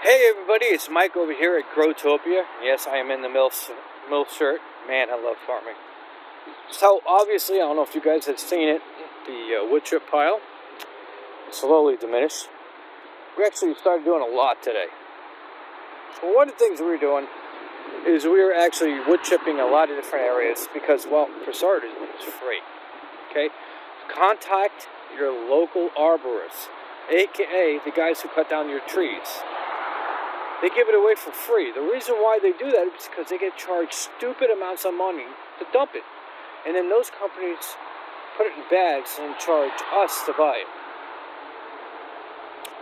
Hey everybody, it's Mike over here at Growtopia. Yes, I am in the mill shirt. Man, I love farming. So obviously, I don't know if you guys have seen it, the wood chip pile slowly diminished. We actually started doing a lot today. So one of the things we were doing is we were actually wood chipping a lot of different areas because, well, for starters, it's free. Okay? Contact your local arborists, aka the guys who cut down your trees. They give it away for free. The reason why they do that is because they get charged stupid amounts of money to dump it. And then those companies put it in bags and charge us to buy it.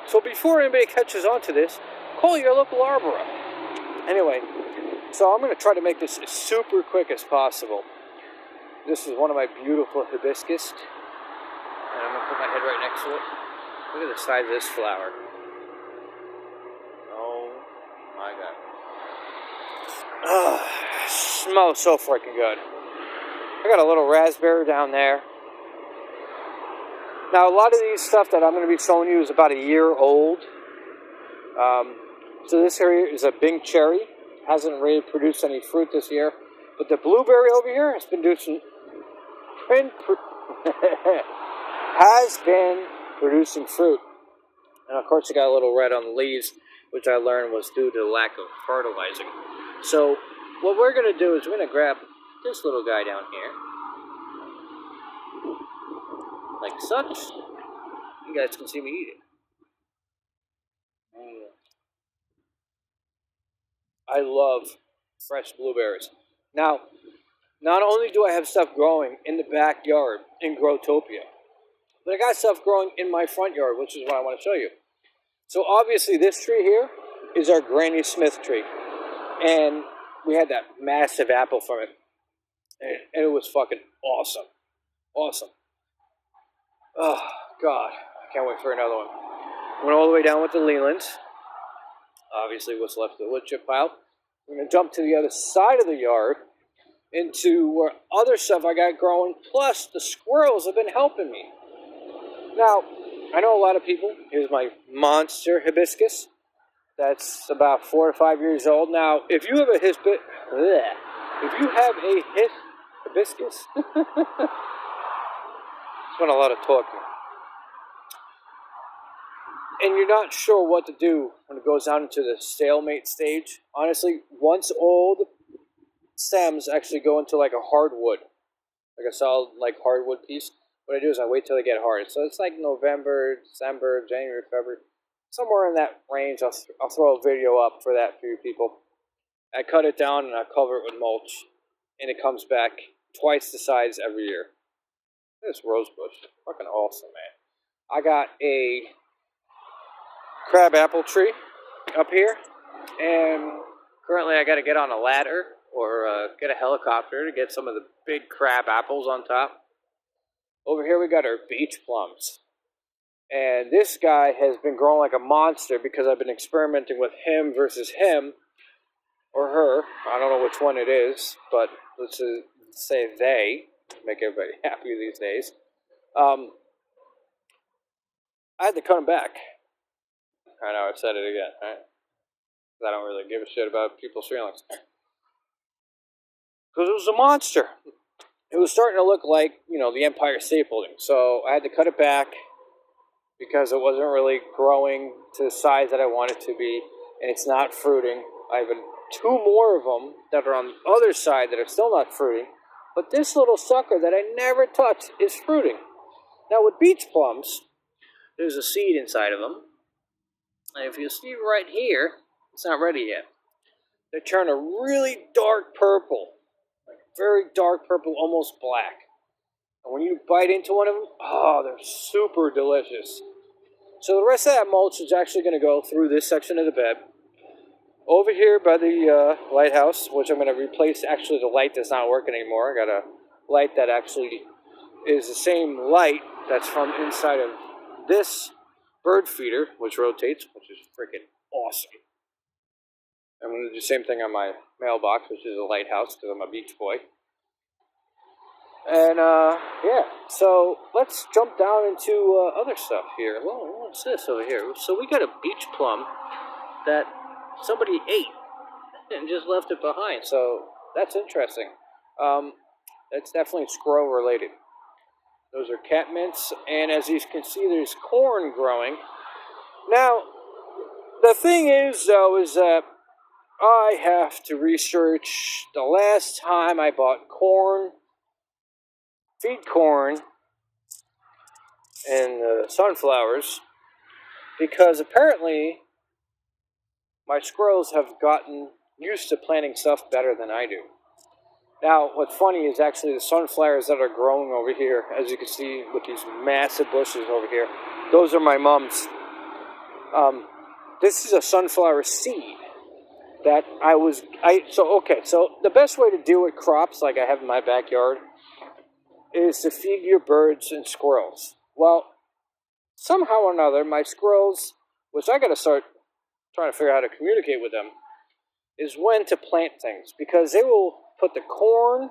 So before anybody catches on to this, call your local arborist. Anyway, so I'm going to try to make this as super quick as possible. This is one of my beautiful hibiscus. And I'm going to put my head right next to it. Look at the size of this flower. My God. Smells so freaking good. I got a little raspberry down there. Now, a lot of these stuff that I'm going to be showing you is about a year old. So this area is a Bing cherry. Hasn't really produced any fruit this year. But the blueberry over here has been producing fruit. And of course, you got a little red on the leaves, which I learned was due to the lack of fertilizing. So what we're going to do is we're going to grab this little guy down here, like such. You guys can see me eat it. I love fresh blueberries. Now, not only do I have stuff growing in the backyard in Growtopia, but I got stuff growing in my front yard, which is what I want to show you. So obviously this tree here is our Granny Smith tree. And we had that massive apple from it. And it was fucking awesome. Awesome. Oh, God. I can't wait for another one. Went all the way down with the Lelands. Obviously what's left of the wood chip pile. We're going to jump to the other side of the yard into where other stuff I got growing. Plus, the squirrels have been helping me. Now, I know a lot of people. Here's my monster hibiscus. That's about 4 to 5 years old. Now, if you have a hibiscus, it's been a lot of talking, and you're not sure what to do when it goes down into the stalemate stage. Honestly, once old stems actually go into like a hardwood, like a solid like hardwood piece. What I do is I wait till they get hard. So it's like November, December, January, February. Somewhere in that range. I'll throw a video up for that for you people. I cut it down and I cover it with mulch. And it comes back twice the size every year. This rose bush. Fucking awesome, man. I got a crab apple tree up here. And currently I got to get on a ladder or get a helicopter to get some of the big crab apples on top. Over here we got our beach plums. And this guy has been growing like a monster because I've been experimenting with him versus him or her. I don't know which one it is, but let's say they. Make everybody happy these days. I had to cut him back. I know I said it again, right? I don't really give a shit about people's feelings. Because it was a monster. It was starting to look like, the Empire State Building. So I had to cut it back because it wasn't really growing to the size that I wanted it to be. And it's not fruiting. I have 2 more of them that are on the other side that are still not fruiting. But this little sucker that I never touched is fruiting. Now with beach plums, there's a seed inside of them. And if you see right here, it's not ready yet. They turn a really dark purple. Very dark purple, almost black. And when you bite into one of them, they're super delicious. So the rest of that mulch is actually going to go through this section of the bed. Over here by the lighthouse, which I'm going to replace actually the light that's not working anymore. I got a light that actually is the same light that's from inside of this bird feeder, which rotates, which is freaking awesome. I'm going to do the same thing on my mailbox, which is a lighthouse, because I'm a beach boy. And, yeah, so let's jump down into other stuff here. Well, what's this over here? So we got a beach plum that somebody ate and just left it behind. So that's interesting. That's definitely squirrel related. Those are cat mints, and as you can see, there's corn growing. Now, the thing is, though, is that I have to research the last time I bought corn, feed corn, and sunflowers, because apparently my squirrels have gotten used to planting stuff better than I do. Now, what's funny is actually the sunflowers that are growing over here, as you can see with these massive bushes over here, those are my mom's. This is a sunflower seed that so the best way to deal with crops like I have in my backyard is to feed your birds and squirrels. Well, somehow or another, my squirrels, which I got to start trying to figure out how to communicate with them, is when to plant things, because they will put the corn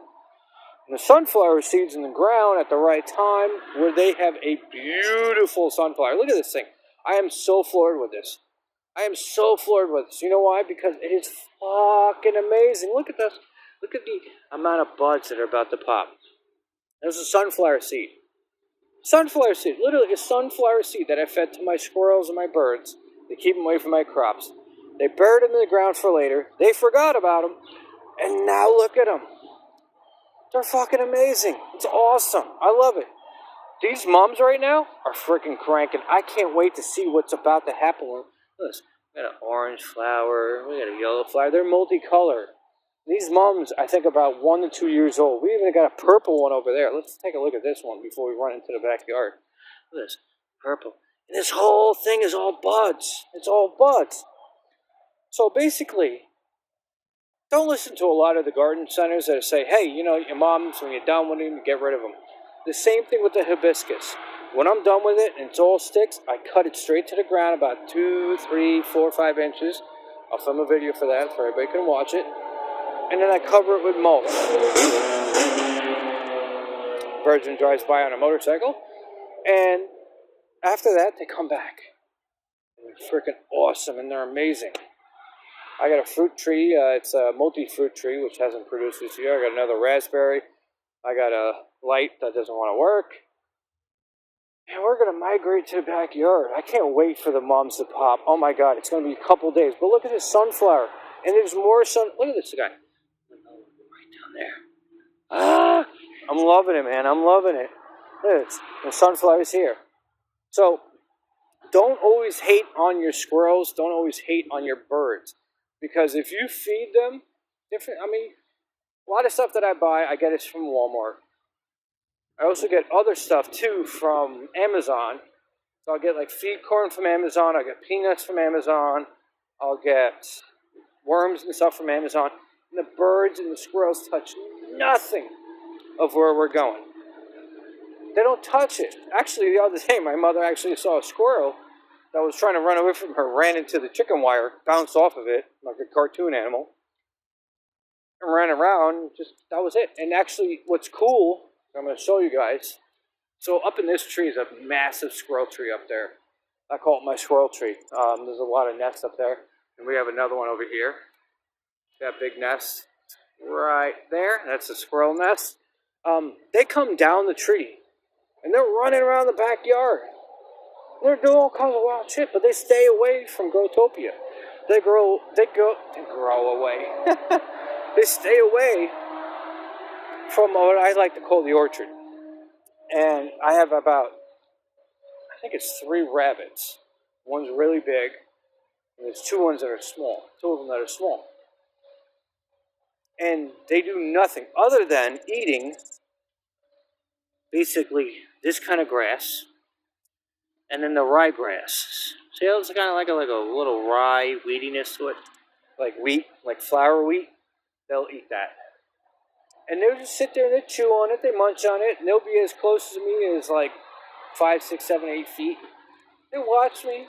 and the sunflower seeds in the ground at the right time where they have a beautiful sunflower. Look at this thing. I am so floored with this. I am so floored with this. You know why? Because it is fucking amazing. Look at this. Look at the amount of buds that are about to pop. There's a sunflower seed. Sunflower seed. Literally a sunflower seed that I fed to my squirrels and my birds to keep them away from my crops. They buried them in the ground for later. They forgot about them. And now look at them. They're fucking amazing. It's awesome. I love it. These mums right now are freaking cranking. I can't wait to see what's about to happen. Look at this. We got an orange flower. We got a yellow flower. They're multicolored. These mums, I think, about 1 to 2 years old. We even got a purple one over there. Let's take a look at this one before we run into the backyard. Look at this. Purple. And this whole thing is all buds. It's all buds. So basically, don't listen to a lot of the garden centers that say, hey, you know, your moms, when you're done with them, you get rid of them. The same thing with the hibiscus. When I'm done with it and it's all sticks, I cut it straight to the ground about 2, 3, 4, 5 inches. I'll film a video for that so everybody can watch it. And then I cover it with mulch. Virgin drives by on a motorcycle. And after that, they come back. And they're freaking awesome and they're amazing. I got a fruit tree. It's a multi-fruit tree, which hasn't produced this year. I got another raspberry. I got a light that doesn't want to work. And we're going to migrate to the backyard. I can't wait for the mums to pop. Oh my God, it's going to be a couple days. But look at this sunflower. And there's more Look at this guy. Right down there. Ah! I'm loving it, man. I'm loving it. Look at this. The sunflower's here. So, don't always hate on your squirrels. Don't always hate on your birds. Because if you feed them, a lot of stuff that I buy, I get it from Walmart. I also get other stuff, too, from Amazon. So I'll get, like, feed corn from Amazon. I'll get peanuts from Amazon. I'll get worms and stuff from Amazon. And the birds and the squirrels touch nothing of where we're going. They don't touch it. Actually, the other day, my mother actually saw a squirrel that was trying to run away from her, ran into the chicken wire, bounced off of it, like a cartoon animal, and ran around. That was it. And actually, what's cool, I'm going to show you guys. So up in this tree is a massive squirrel tree up there. I call it my squirrel tree. There's a lot of nests up there. And we have another one over here. That big nest right there. That's a squirrel nest. They come down the tree. And they're running around the backyard. They're doing all kinds of wild shit, but they stay away from Growtopia. They grow away. They stay away from what I like to call the orchard. And I have I think it's 3 rabbits. One's really big, and there's 2 ones that are small. 2 of them that are small. And they do nothing other than eating basically this kind of grass, and then the ryegrass. See how it's kind of like a little rye weediness to it? Like wheat, like flour wheat. They'll eat that. And they'll just sit there and they chew on it, they munch on it, and they'll be as close to me as like 5, 6, 7, 8 feet. They watch me.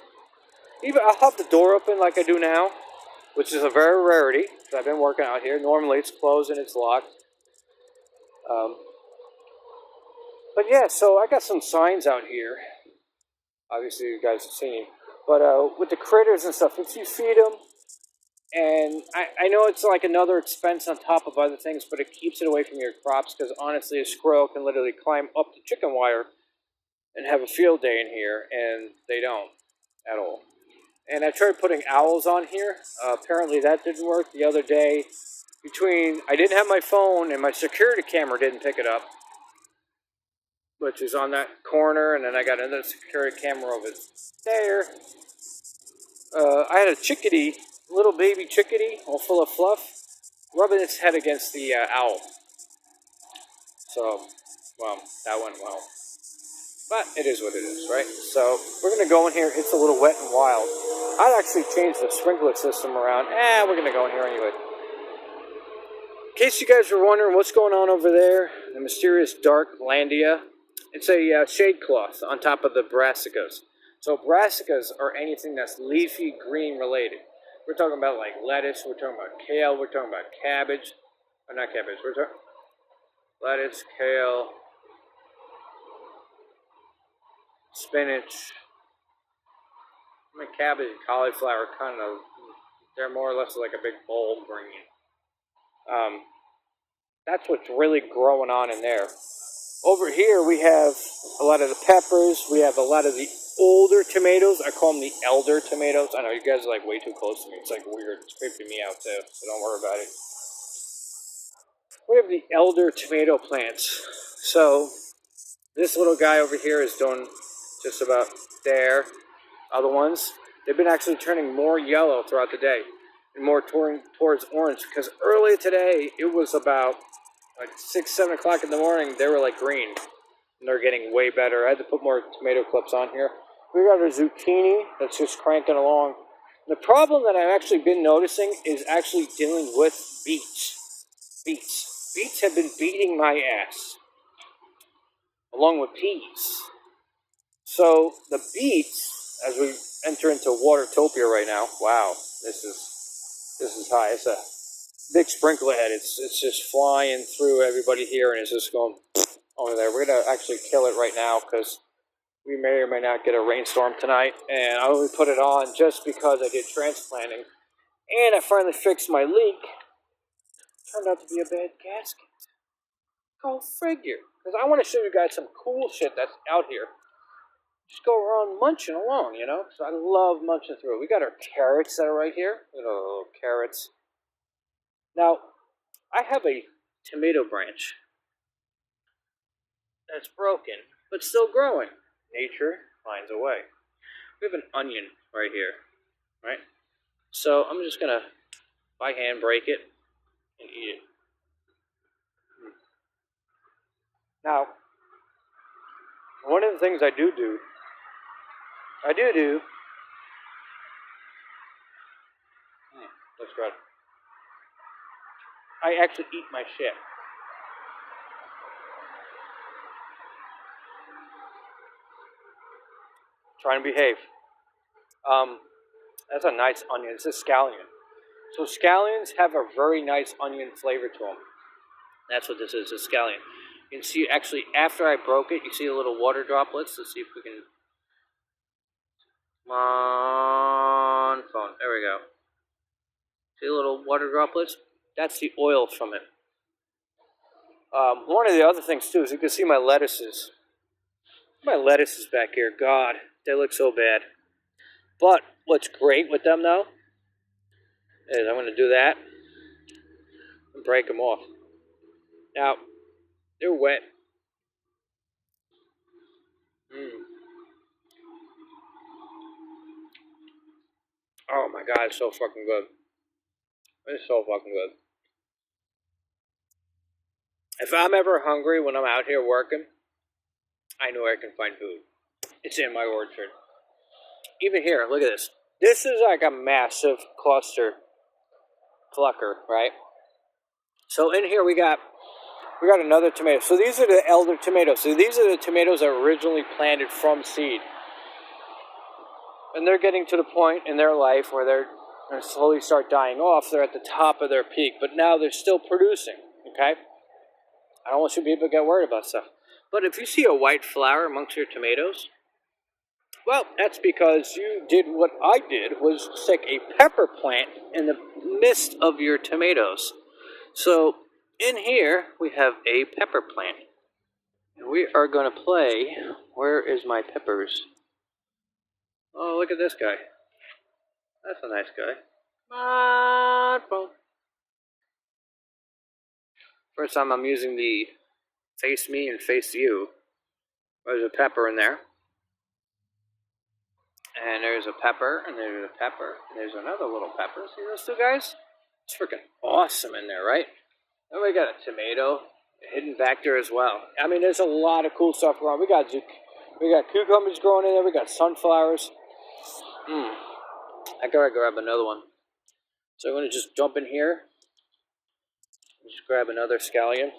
Even I'll have the door open like I do now, which is a very rarity. I've been working out here. Normally it's closed and it's locked. But yeah, so I got some signs out here. Obviously you guys have seen. But with the critters and stuff, if you feed them, and I know it's like another expense on top of other things, but it keeps it away from your crops because honestly, a squirrel can literally climb up the chicken wire and have a field day in here, and they don't at all. And I tried putting owls on here. Apparently that didn't work. The other day, I didn't have my phone and my security camera didn't pick it up, which is on that corner, and then I got another security camera over there. I had a chickadee, little baby chickadee, all full of fluff, rubbing its head against the owl. So, well, that went well. But it is what it is, right? So, we're going to go in here. It's a little wet and wild. I'd actually change the sprinkler system around. We're going to go in here anyway. In case you guys were wondering what's going on over there, the mysterious dark landia, it's a shade cloth on top of the brassicas. So brassicas are anything that's leafy green related. We're talking about like lettuce, we're talking about kale, we're talking about cabbage. Or not cabbage, we're talking lettuce, kale, spinach. I mean, cabbage and cauliflower kind of, they're more or less like a big bowl green. That's what's really growing on in there. Over here we have a lot of the peppers, we have a lot of the older tomatoes. I call them the elder tomatoes. I know you guys are like way too close to me. It's like weird. It's creeping me out too, so don't worry about it. We have the elder tomato plants. So this little guy over here is doing just about there. Other ones, they've been actually turning more yellow throughout the day and more towards orange, because earlier today it was about like 6, 7 o'clock in the morning. They were like green, and they're getting way better. I had to put more tomato clips on here. We got a zucchini that's just cranking along. The problem that I've actually been noticing is actually dealing with beets. Beets have been beating my ass, along with peas. So the beets, as we enter into Watertopia right now, wow, this is high. It's a big sprinkler head. It's just flying through everybody here, and it's just going over there. We're gonna actually kill it right now because we may or may not get a rainstorm tonight. And I only put it on just because I did transplanting, and I finally fixed my leak. Turned out to be a bad gasket. Go figure. Because I want to show you guys some cool shit that's out here. Just go around munching along, you know? So I love munching through it. We got our carrots that are right here. Little carrots. Now, I have a tomato branch that's broken, but still growing. Nature finds a way. We have an onion right here, right? So I'm just going to, by hand, break it and eat it. Now, one of the things I do, that's good. I actually eat my shit. Trying to behave. That's a nice onion. It's a scallion. So scallions have a very nice onion flavor to them. That's what this is, a scallion. You can see, actually, after I broke it, you see the little water droplets. Let's see if we can... Come on, phone. There we go. See the little water droplets? That's the oil from it. One of the other things, too, is you can see my lettuces. My lettuces back here, God, they look so bad. But what's great with them, though, is I'm going to do that and break them off. Now, they're wet. Oh my God, it's so fucking good. It's so fucking good. If I'm ever hungry when I'm out here working, I know I can find food. It's in my orchard. Even here, look at this. This is like a massive cluster plucker, right? So in here we got another tomato. So these are the elder tomatoes. So these are the tomatoes that were originally planted from seed. And they're getting to the point in their life where they're going to slowly start dying off. They're at the top of their peak, but now they're still producing, okay? I don't want you people to get worried about stuff. But if you see a white flower amongst your tomatoes, Well, that's because you did what I did, was stick a pepper plant in the midst of your tomatoes. So in here we have a pepper plant. And we are going to play, where is my peppers? Oh, look at this guy. That's a nice guy. Come on, phone. First time I'm using the face me and face you. There's a pepper in there. And there's a pepper, and there's a pepper, and there's another little pepper. See those two guys? It's freaking awesome in there, right? And we got a tomato hidden back there as well. I mean, there's a lot of cool stuff going on. We got cucumbers growing in there. We got sunflowers. I gotta grab another one. So I'm gonna just jump in here. Just grab another scallion.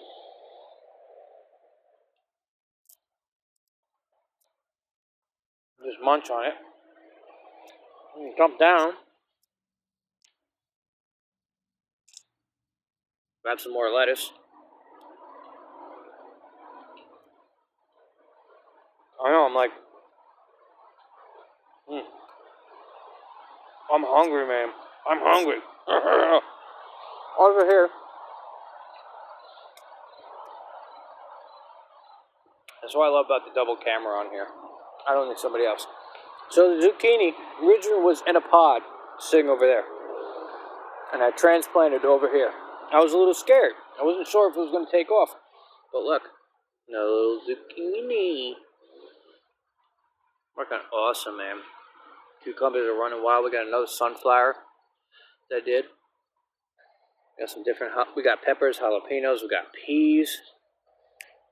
Just munch on it. Jump down. Grab some more lettuce. I know, I'm like, I'm hungry, man. I'm hungry. Over here. That's what I love about the double camera on here. I don't need somebody else. So the zucchini originally was in a pod sitting over there. And I transplanted over here. I was a little scared. I wasn't sure if it was going to take off. But look. No zucchini. Working awesome, man. Cucumbers are running wild. We got another sunflower that I did. We got some different, we got peppers, jalapenos, we got peas.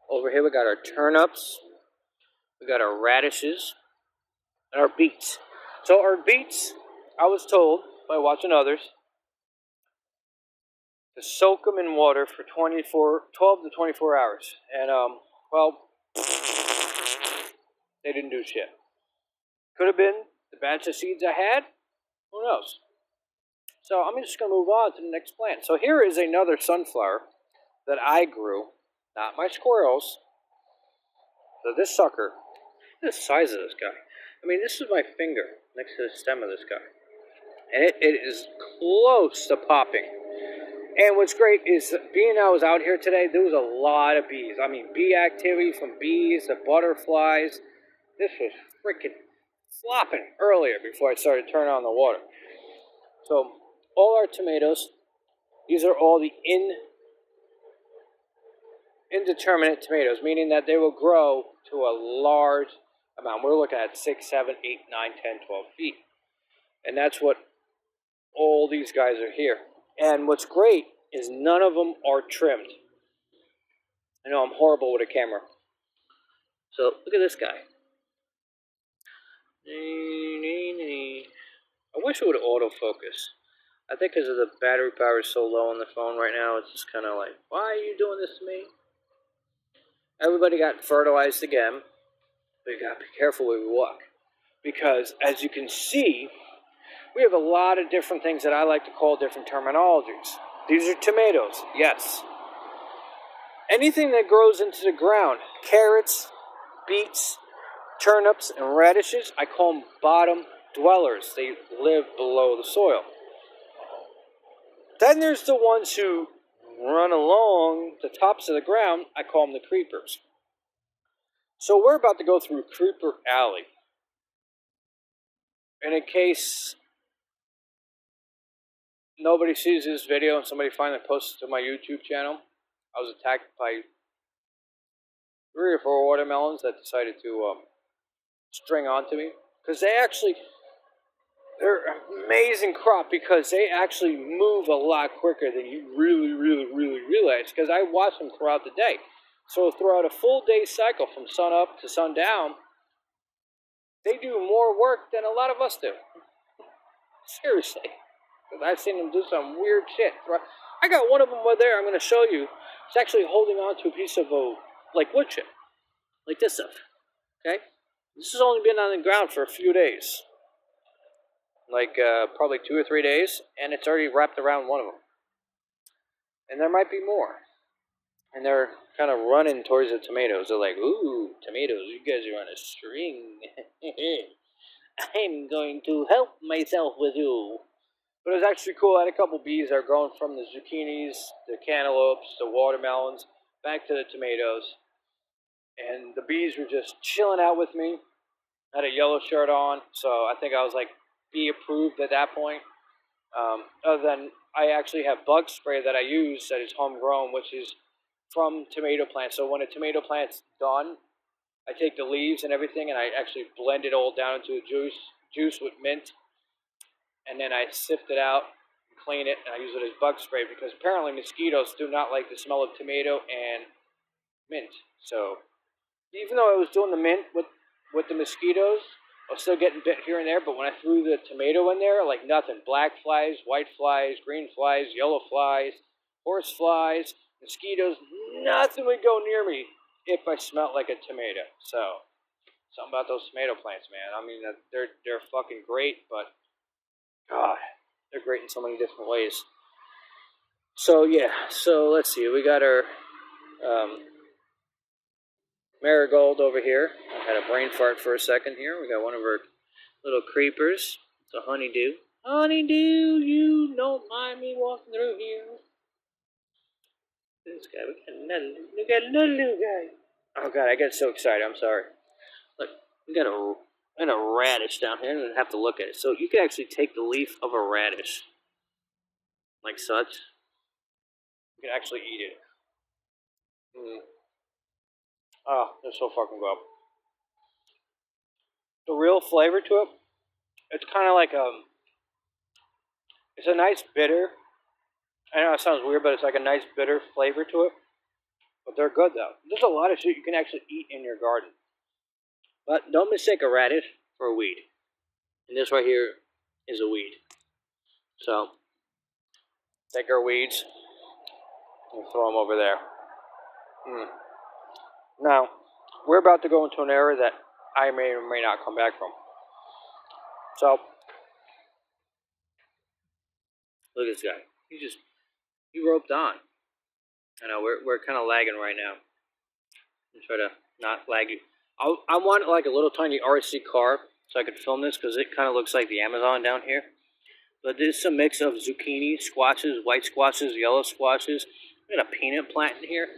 Over here we got our turnips. We got our radishes. And our beets. So our beets, I was told by watching others, to soak them in water for 12 to 24 hours. And, well, they didn't do shit. Could have been the batch of seeds I had. Who knows? So I'm just going to move on to the next plant. So here is another sunflower that I grew. Not my squirrels. So this sucker, look at the size of this guy. I mean, this is my finger next to the stem of this guy. And it is close to popping. And what's great is, being I was out here today, there was a lot of bees. I mean, bee activity from bees to butterflies. This was freaking flopping earlier before I started turning on the water. So, all our tomatoes, these are all the indeterminate tomatoes, meaning that they will grow to a large amount. We're looking at 6, 7, 8, 9, 10, 12 feet. And that's what all these guys are here. And what's great is none of them are trimmed. I know I'm horrible with a camera. So look at this guy. I wish it would autofocus. I think because of the battery power is so low on the phone right now, it's just kind of like, why are you doing this to me? Everybody got fertilized again. But you got to be careful where we walk. Because as you can see, we have a lot of different things that I like to call different terminologies. These are tomatoes, yes. Anything that grows into the ground, carrots, beets, turnips, and radishes, I call them bottom dwellers. They live below the soil. Then there's the ones who run along the tops of the ground. I call them the creepers. So we're about to go through Creeper Alley. And in case nobody sees this video and somebody finally posts it to my YouTube channel, I was attacked by 3 or 4 watermelons that decided to string onto me. Because they're an amazing crop, because they actually move a lot quicker than you really realize. Because I watch them throughout the day. So throughout a full day cycle from sun up to sundown, they do more work than a lot of us do. Seriously. Because I've seen them do some weird shit. I got one of them over there I'm going to show you. It's actually holding on to a piece of like wood chip. Like this stuff. Okay? This has only been on the ground for a few days. Like probably 2 or 3 days. And it's already wrapped around one of them. And there might be more. And they're kind of running towards the tomatoes. They're like, ooh, tomatoes, you guys are on a string. I'm going to help myself with you. But it was actually cool. I had a couple bees that are growing from the zucchinis, the cantaloupes, the watermelons, back to the tomatoes. And the bees were just chilling out with me. I had a yellow shirt on, so I think I was like bee approved at that point. Other than I actually have bug spray that I use that is homegrown, which is from tomato plants. So when a tomato plant's done, I take the leaves and everything and I actually blend it all down into a juice with mint, and then I sift it out, clean it, and I use it as bug spray because apparently mosquitoes do not like the smell of tomato and mint. So even though I was doing the mint with the mosquitoes, I was still getting bit here and there. But when I threw the tomato in there, like nothing, black flies, white flies, green flies, yellow flies, horse flies, mosquitoes, nothing would go near me if I smelled like a tomato. So something about those tomato plants, man. I mean, they're fucking great, but God, they're great in so many different ways. So yeah, so let's see. We got our marigold over here. I had a brain fart for a second here. We got one of our little creepers. It's a honeydew. Honeydew, you don't mind me walking through here. This guy, we got another little guy. Oh God, I get so excited. I'm sorry. Look, we got a radish down here. I have to look at it. So you can actually take the leaf of a radish, like such. You can actually eat it. Oh, they're so fucking good. The real flavor to it, it's kind of like it's a nice bitter. I know it sounds weird, but it's like a nice bitter flavor to it. But they're good though. There's a lot of shit you can actually eat in your garden. But don't mistake a radish for a weed. And this right here is a weed. So take our weeds and throw them over there. Now, we're about to go into an area that I may or may not come back from. So, look at this guy. He roped on. I know, we're kind of lagging right now. I'm try to not lag you. I want like a little tiny RC car so I could film this because it kind of looks like the Amazon down here. But this is a mix of zucchini, squashes, white squashes, yellow squashes. We got a peanut plant in here.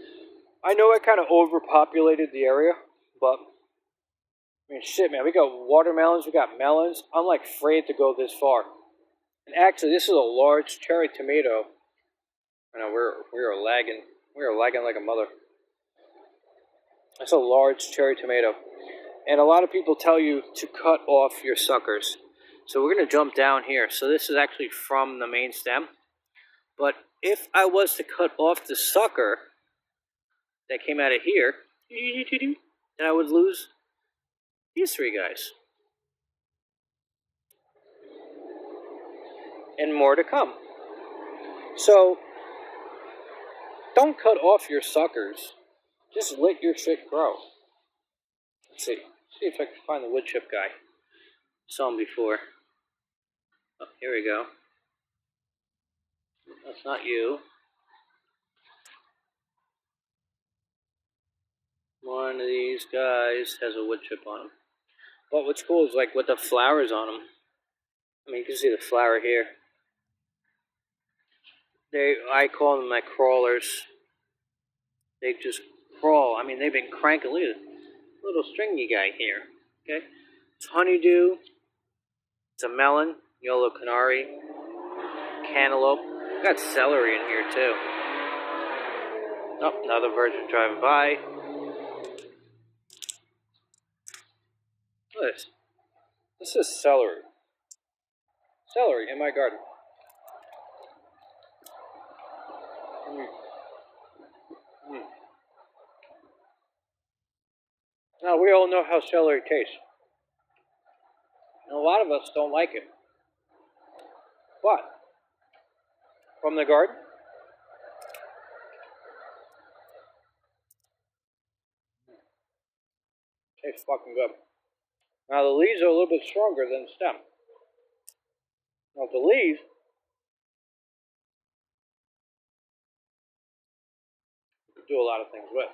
I know I kind of overpopulated the area, but I mean, shit, man. We got watermelons, we got melons. I'm like afraid to go this far. And actually, this is a large cherry tomato. I know we are lagging. We are lagging like a mother. That's a large cherry tomato. And a lot of people tell you to cut off your suckers. So we're going to jump down here. So this is actually from the main stem. But if I was to cut off the sucker that came out of here, then I would lose these three guys. And more to come. So don't cut off your suckers. Just let your shit grow. Let's see. See if I can find the wood chip guy. Saw him before. Oh, here we go. That's not you. One of these guys has a wood chip on him. But what's cool is like with the flowers on them. I mean, you can see the flower here. I call them my crawlers. They just crawl. I mean, they've been cranking. Look at this little stringy guy here. Okay, it's honeydew. It's a melon, yellow canary, cantaloupe. We've got celery in here too. Oh, another virgin driving by. Look at this. This is celery. Celery in my garden. Now, we all know how celery tastes. And a lot of us don't like it. But, from the garden, tastes fucking good. Now, the leaves are a little bit stronger than the stem. Now, the leaves, you can do a lot of things with.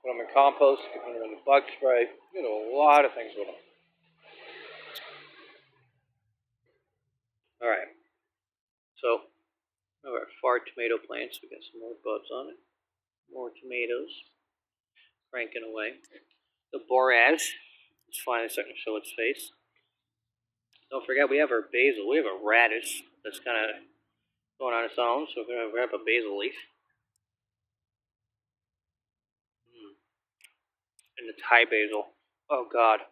Put them in compost, put them in the bug spray. You do a lot of things with them. All right. So, our far tomato plants. We got some more buds on it. More tomatoes. Cranking away. The borage is finally starting to show its face. Don't forget, we have our basil. We have a radish that's kind of going on its own, so we're going to grab a basil leaf. And the Thai basil. Oh, God.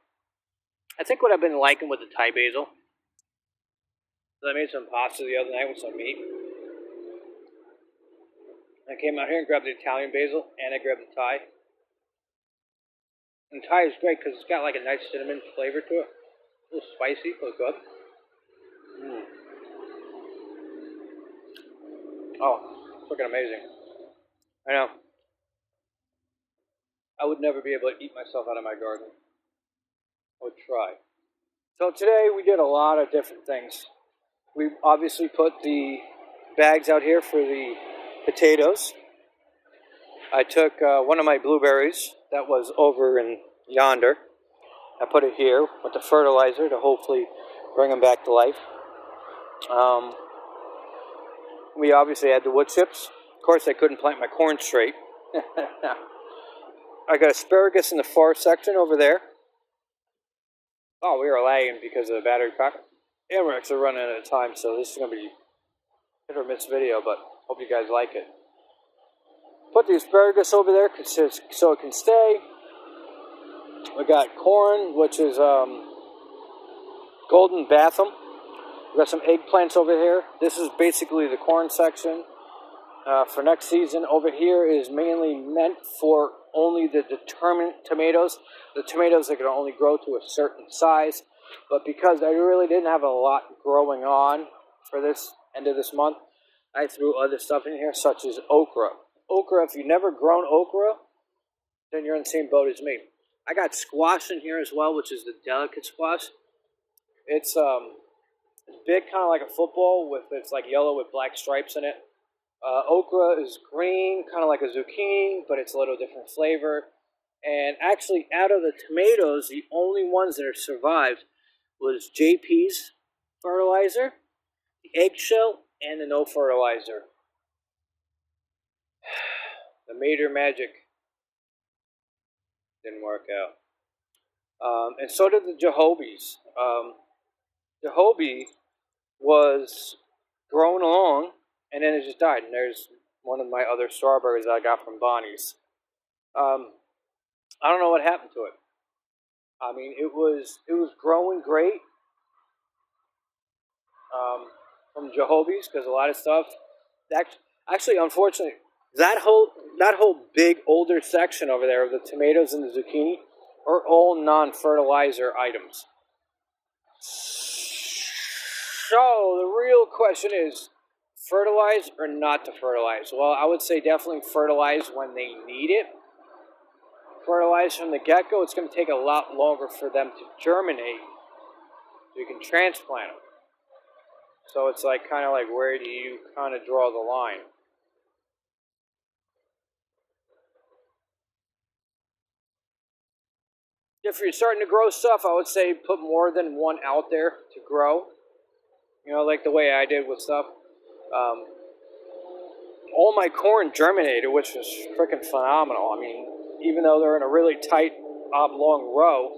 I think what I've been liking with the Thai basil is I made some pasta the other night with some meat. I came out here and grabbed the Italian basil, and I grabbed the Thai. And Thai is great because it's got like a nice cinnamon flavor to it. A little spicy, but good. Oh, it's looking amazing. I know. I would never be able to eat myself out of my garden. I would try. So today we did a lot of different things. We obviously put the bags out here for the potatoes. I took one of my blueberries that was over in yonder. I put it here with the fertilizer to hopefully bring them back to life. We obviously had the wood chips. Of course, I couldn't plant my corn straight. I got asparagus in the far section over there. Oh, we are lagging because of the battery pack. And we're actually running out of time, so this is going to be a hit or miss video, but hope you guys like it. Put the asparagus over there so it can stay. We got corn, which is golden batham. We got some eggplants over here. This is basically the corn section for next season. Over here is mainly meant for only the determinate tomatoes. The tomatoes that can only grow to a certain size. But because I really didn't have a lot growing on for this end of this month, I threw other stuff in here, such as okra. Okra, if you've never grown okra, then you're in the same boat as me. I got squash in here as well, which is the delicate squash. It's big, kind of like a football, it's like yellow with black stripes in it. Okra is green, kind of like a zucchini, but it's a little different flavor. And actually, out of the tomatoes, the only ones that have survived was JP's fertilizer, the eggshell, and the no fertilizer. The Mater Magic didn't work out. And so did the Jojobies. Jojoby was growing along, and then it just died. And there's one of my other strawberries that I got from Bonnie's. I don't know what happened to it. I mean, it was growing great from Jojobies, because a lot of stuff. Actually, unfortunately, that whole big older section over there of the tomatoes and the zucchini are all non-fertilizer items. So the real question is, fertilize or not to fertilize? Well, I would say definitely fertilize when they need it. Fertilize from the get-go. It's going to take a lot longer for them to germinate. So you can transplant them. So it's like kind of like, where do you kind of draw the line? If you're starting to grow stuff, I would say put more than one out there to grow. You know, like the way I did with stuff. All my corn germinated, which was freaking phenomenal. I mean, even though they're in a really tight, oblong row,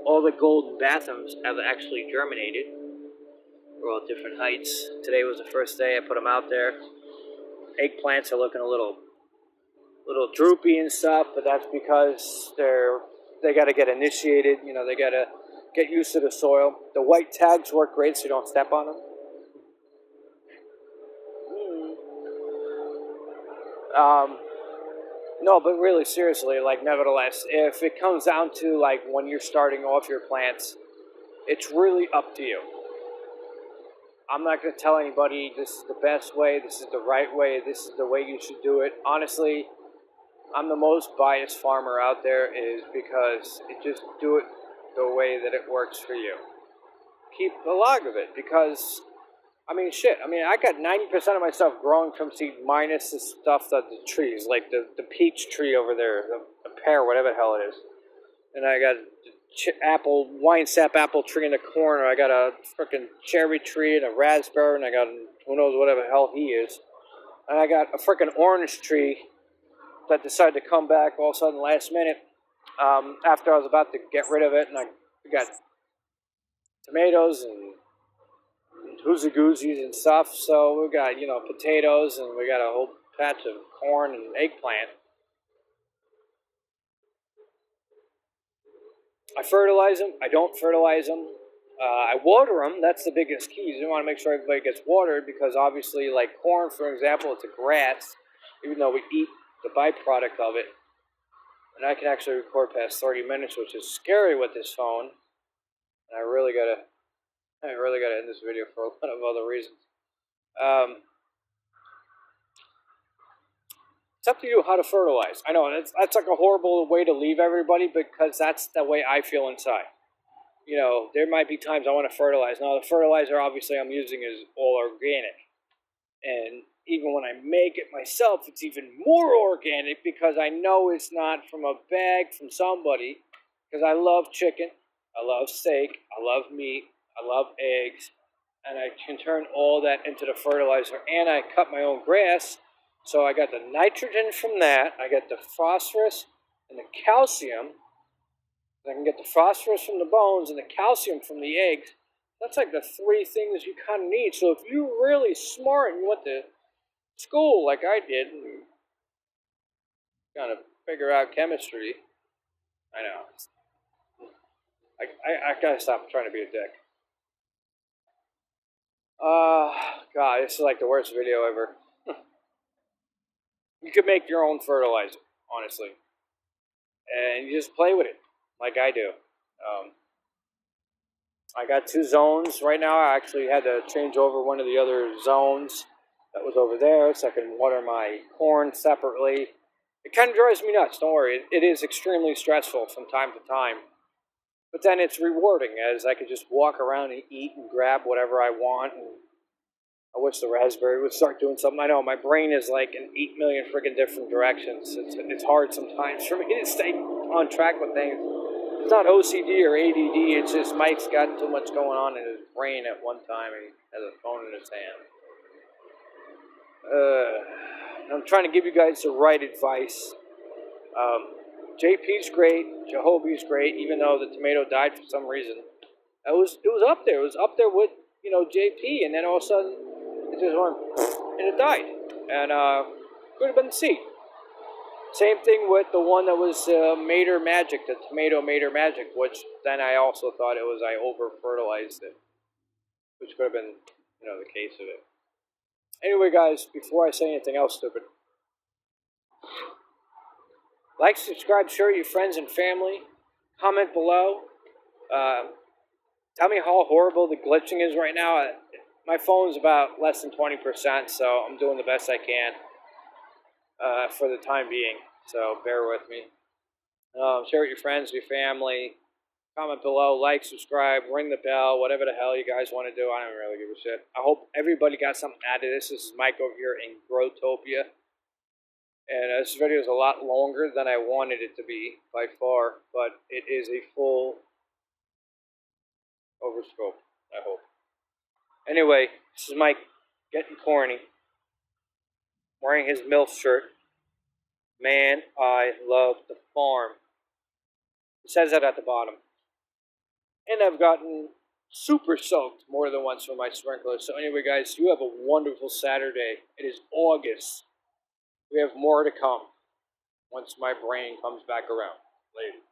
all the golden bathams have actually germinated. They're all different heights. Today was the first day I put them out there. Eggplants are looking a little droopy and stuff, but that's because they got to get initiated. You know, they got to get used to the soil. The white tags work great, so you don't step on them. No, but really seriously, like, nevertheless, if it comes down to like when you're starting off your plants, it's really up to you. I'm not going to tell anybody this is the best way, this is the right way, this is the way you should do it. Honestly, I'm the most biased farmer out there, is because just do it the way that it works for you. Keep a log of it, because, I mean, shit. I mean, I got 90% of my stuff growing from seed, minus the stuff that the trees, like the peach tree over there, a pear, whatever the hell it is. And I got wine sap apple tree in the corner. I got a freaking cherry tree and a raspberry, and I got who knows whatever the hell he is. And I got a freaking orange tree that decided to come back all of a sudden last minute after I was about to get rid of it. And we got tomatoes and hoozy-goozies and stuff. So we got, potatoes, and we got a whole patch of corn and eggplant. I fertilize them. I don't fertilize them. I water them. That's the biggest key. You want to make sure everybody gets watered because obviously, like corn, for example, it's a grass, even though we eat the byproduct of it. And I can actually record past 30 minutes, which is scary with this phone. And I really gotta end this video for a lot of other reasons. It's up to you how to fertilize. I know that's like a horrible way to leave everybody because that's the way I feel inside. There might be times I want to fertilize. Now, the fertilizer obviously I'm using is all organic. And even when I make it myself, it's even more organic because I know it's not from a bag from somebody. Because I love chicken, I love steak, I love meat, I love eggs. And I can turn all that into the fertilizer. And I cut my own grass. So I got the nitrogen from that. I got the phosphorus and the calcium. I can get the phosphorus from the bones and the calcium from the eggs. That's like the three things you kind of need. So if you're really smart and you went to school like I did, and kind of figure out chemistry, I know. I gotta stop trying to be a dick. God, this is like the worst video ever. You could make your own fertilizer, honestly. And you just play with it, like I do. I got 2 zones. Right now, I actually had to change over one of the other zones that was over there so I can water my corn separately. It kind of drives me nuts, don't worry. It is extremely stressful from time to time. But then it's rewarding as I could just walk around and eat and grab whatever I want. And I wish the raspberry would start doing something. I know my brain is like in 8 million freaking different directions. It's hard sometimes for me to stay on track with things. It's not OCD or ADD. It's just Mike's got too much going on in his brain at one time, and he has a phone in his hand. I'm trying to give you guys the right advice. JP's great. Jehovah's great, even though the tomato died for some reason. It was up there. It was up there with JP, and then all of a sudden it just went and it died. And could have been the seed. Same thing with the one that was Mater Magic, the tomato Mater Magic, which then I also thought it was I over-fertilized it, which could have been, the case of it. Anyway, guys, before I say anything else stupid, like, subscribe, share with your friends and family, comment below. Tell me how horrible the glitching is right now. My phone's about less than 20%, so I'm doing the best I can. For the time being, so bear with me. Share with your friends, your family. Comment below, like, subscribe, ring the bell, whatever the hell you guys want to do. I don't really give a shit. I hope everybody got something out of this. This is Mike over here in Growtopia. And this video is a lot longer than I wanted it to be, by far. But it is a full overscope, I hope. Anyway, this is Mike getting corny. Wearing his MILF shirt. Man, I love the farm. It says that at the bottom. And I've gotten super soaked more than once with my sprinkler. So anyway, guys, you have a wonderful Saturday. It is August. We have more to come once my brain comes back around. Later.